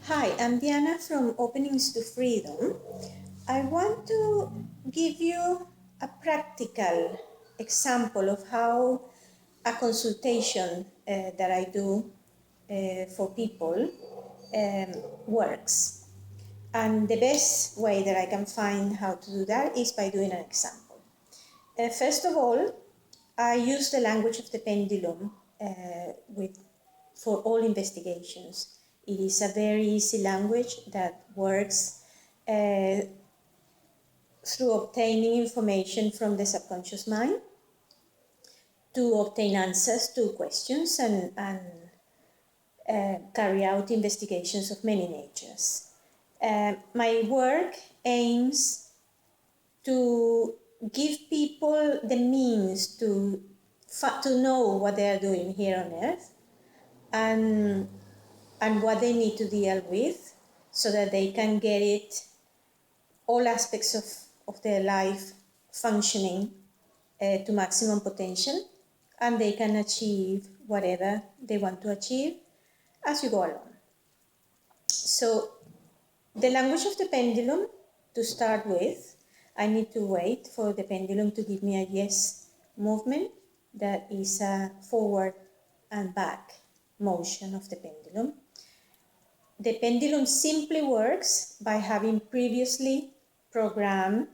Hi, I'm Diana from Openings to Freedom. I want to give you a practical example of how a consultation that I do for people works. And the best way that I can find how to do that is by doing an example. First of all, I use the language of the pendulum for all investigations. It is a very easy language that works through obtaining information from the subconscious mind to obtain answers to questions and carry out investigations of many natures. My work aims to give people the means to know what they are doing here on earth and what they need to deal with so that they can get it, all aspects of their life functioning to maximum potential, and they can achieve whatever they want to achieve as you go along. So the language of the pendulum, to start with, I need to wait for the pendulum to give me a yes movement. That is a forward and back motion of the pendulum. The pendulum simply works by having previously programmed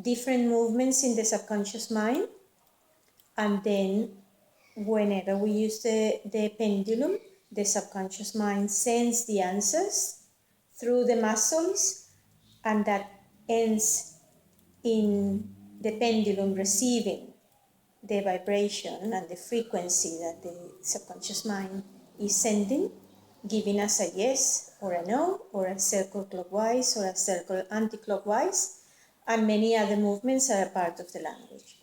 different movements in the subconscious mind, and then whenever we use the pendulum, the subconscious mind sends the answers through the muscles, and that ends in the pendulum receiving the vibration and the frequency that the subconscious mind is sending, giving us a yes or a no, or a circle clockwise or a circle anti-clockwise, and many other movements are a part of the language.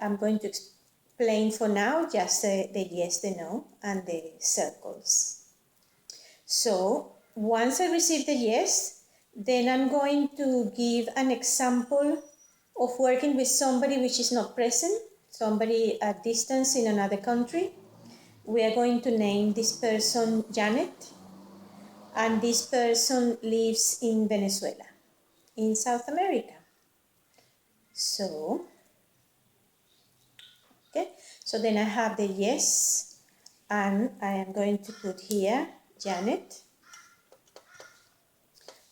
I'm going to explain for now just the yes, the no, and the circles. So once I receive the yes, then I'm going to give an example of working with somebody which is not present, somebody at distance in another country. We are going to name this person Janet, and this person lives in Venezuela, in South America. So, okay, so then I have the yes, and I am going to put here Janet,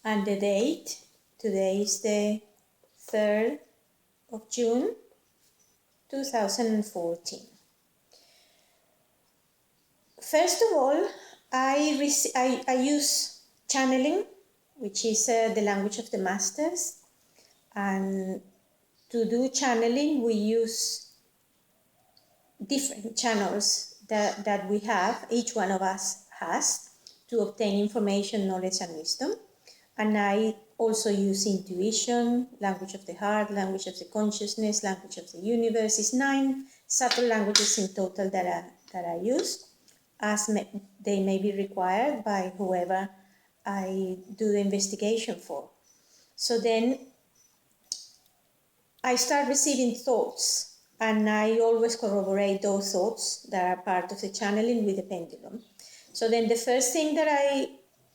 and the date. Today is the 3rd of June 2014. First of all, I use channeling, which is the language of the masters. And to do channeling, we use different channels that we have, each one of us has, to obtain information, knowledge, and wisdom. And I also use intuition, language of the heart, language of the consciousness, language of the universe. It's 9 subtle languages in total that I use, as they may be required by whoever I do the investigation for. So then I start receiving thoughts, and I always corroborate those thoughts that are part of the channeling with the pendulum. So then the first thing that I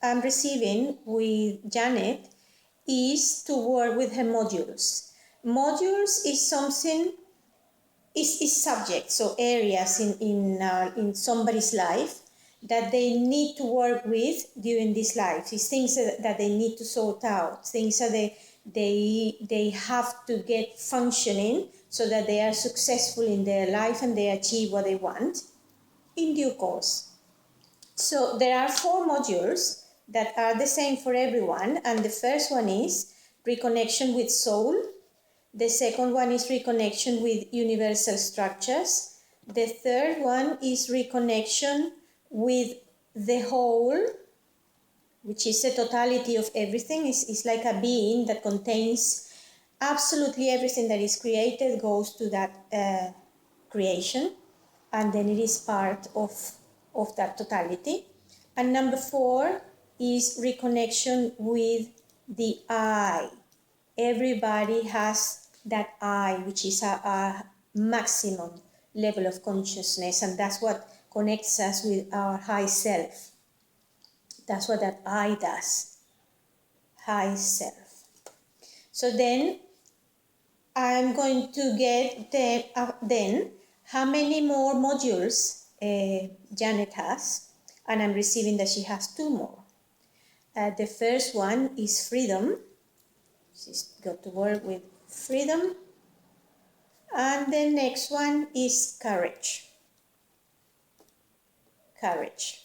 am receiving with Janet is to work with her modules. Modules is something, is subjects, so areas in somebody's life that they need to work with during this life. It's things that they need to sort out, things that they have to get functioning so that they are successful in their life and they achieve what they want in due course. So there are 4 modules that are the same for everyone, and the first one is reconnection with soul. The second one is reconnection with universal structures. The third one is reconnection with the whole, which is the totality of everything. It's like a being that contains absolutely everything that is created, goes to that creation, and then it is part of that totality. And number 4 is reconnection with the I. Everybody has that I, which is a maximum level of consciousness, and that's what connects us with our high self. That's what that I does, high self. So then I'm going to get then how many more modules Janet has, and I'm receiving that she has 2 more. The first one is freedom. She's got to work with freedom. And the next one is courage. Courage.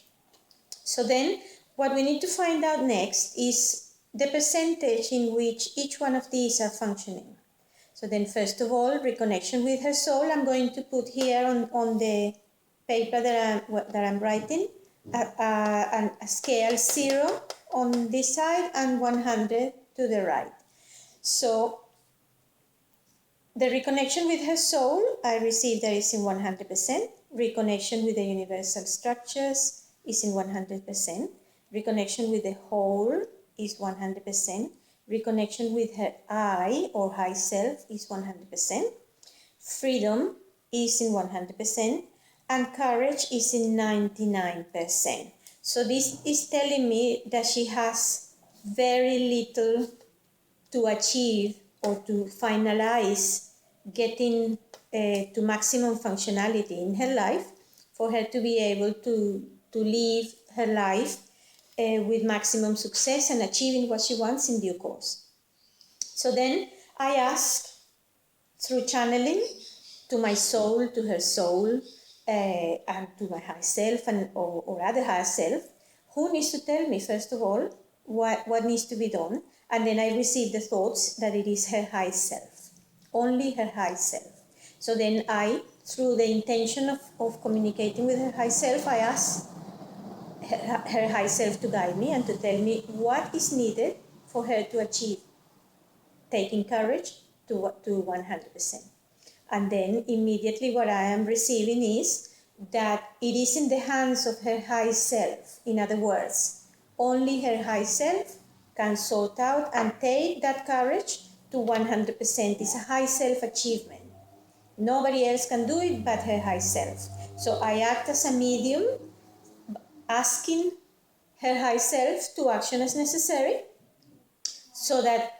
So then what we need to find out next is the percentage in which each one of these are functioning. So then first of all, reconnection with her soul, I'm going to put here on the paper that I'm writing a scale 0 on this side and 100 to the right. So the reconnection with her soul, I received that is in 100%. Reconnection with the universal structures is in 100%. Reconnection with the whole is 100%. Reconnection with her I or high self is 100%. Freedom is in 100%. And courage is in 99%. So this is telling me that she has very little to achieve or to finalize getting to maximum functionality in her life for her to be able to live her life with maximum success and achieving what she wants in due course. So then I ask through channeling to my soul, to her soul, and to my high self or other higher self, who needs to tell me, first of all, what needs to be done, and then I receive the thoughts that it is her high self, only her high self. So then I, through the intention of communicating with her high self, I ask her high self to guide me and to tell me what is needed for her to achieve taking courage to 100%. And then immediately what I am receiving is that it is in the hands of her high self. In other words, only her high self can sort out and take that courage to 100%. It's a high self achievement. Nobody else can do it but her high self. So I act as a medium, asking her high self to action as necessary so that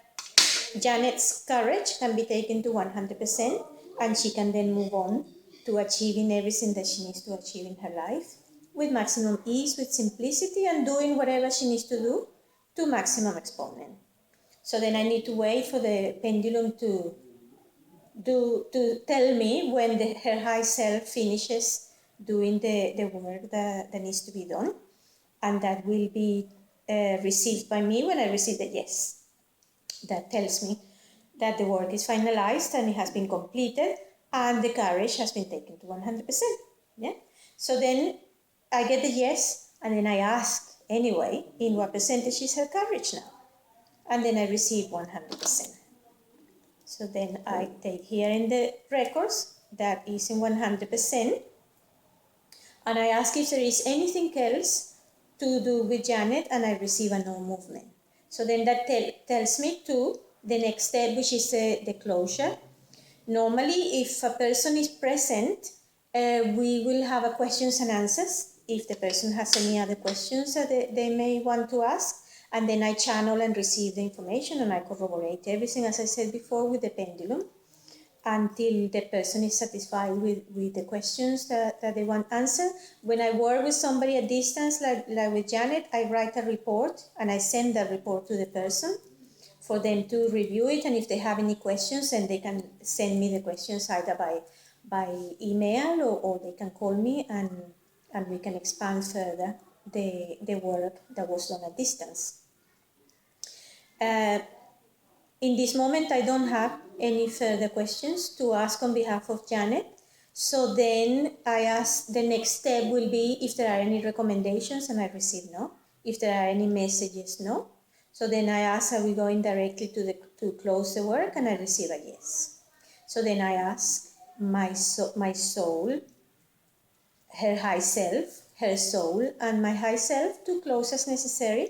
Janet's courage can be taken to 100%, and she can then move on to achieving everything that she needs to achieve in her life with maximum ease, with simplicity, and doing whatever she needs to do to maximum exponent. So then I need to wait for the pendulum to tell me when her high self finishes doing the work that needs to be done, and that will be received by me when I receive the yes. That tells me that the work is finalized and it has been completed and the courage has been taken to 100%. Yeah. So then I get the yes, and then I ask anyway, in what percentage is her courage now? And then I receive 100%. So then I take here in the records that is in 100%, and I ask if there is anything else to do with Janet, and I receive a no movement. So then that tells me to the next step, which is the closure. Normally, if a person is present, we will have a questions and answers. If the person has any other questions that they may want to ask, and then I channel and receive the information, and I corroborate everything, as I said before, with the pendulum, until the person is satisfied with the questions that they want answered. When I work with somebody at distance, like with Janet, I write a report and I send that report to the person for them to review it, and if they have any questions, then they can send me the questions either by email or they can call me, and we can expand further the work that was done at distance. In this moment, I don't have any further questions to ask on behalf of Janet. So then I ask, the next step will be if there are any recommendations, and I receive no. If there are any messages, no. So then I ask, are we going directly to close the work? And I receive a yes. So then I ask my soul, her high self, her soul, and my high self to close as necessary.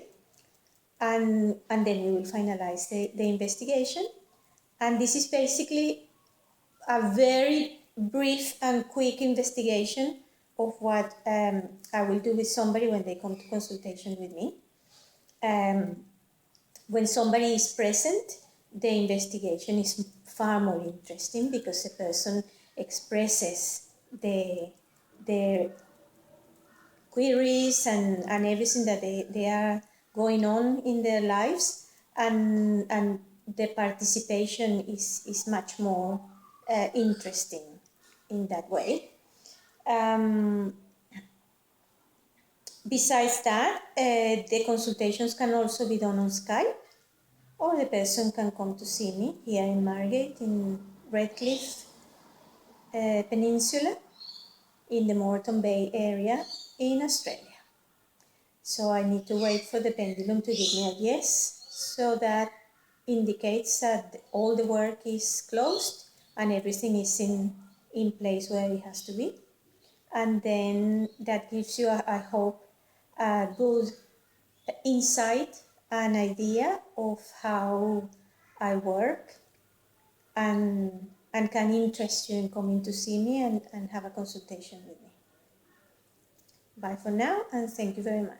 And then we will finalize the investigation. And this is basically a very brief and quick investigation of what I will do with somebody when they come to consultation with me. When somebody is present, the investigation is far more interesting because the person expresses their queries and everything that they are going on in their lives, and the participation is much more interesting in that way. Besides that, the consultations can also be done on Skype, or the person can come to see me here in Margate, in Redcliffe Peninsula, in the Moreton Bay area in Australia. So I need to wait for the pendulum to give me a yes, so that indicates that all the work is closed and everything is in place where it has to be. And then that gives you, I hope, a good insight, an idea of how I work, and can interest you in coming to see me and have a consultation with me. Bye for now, and thank you very much.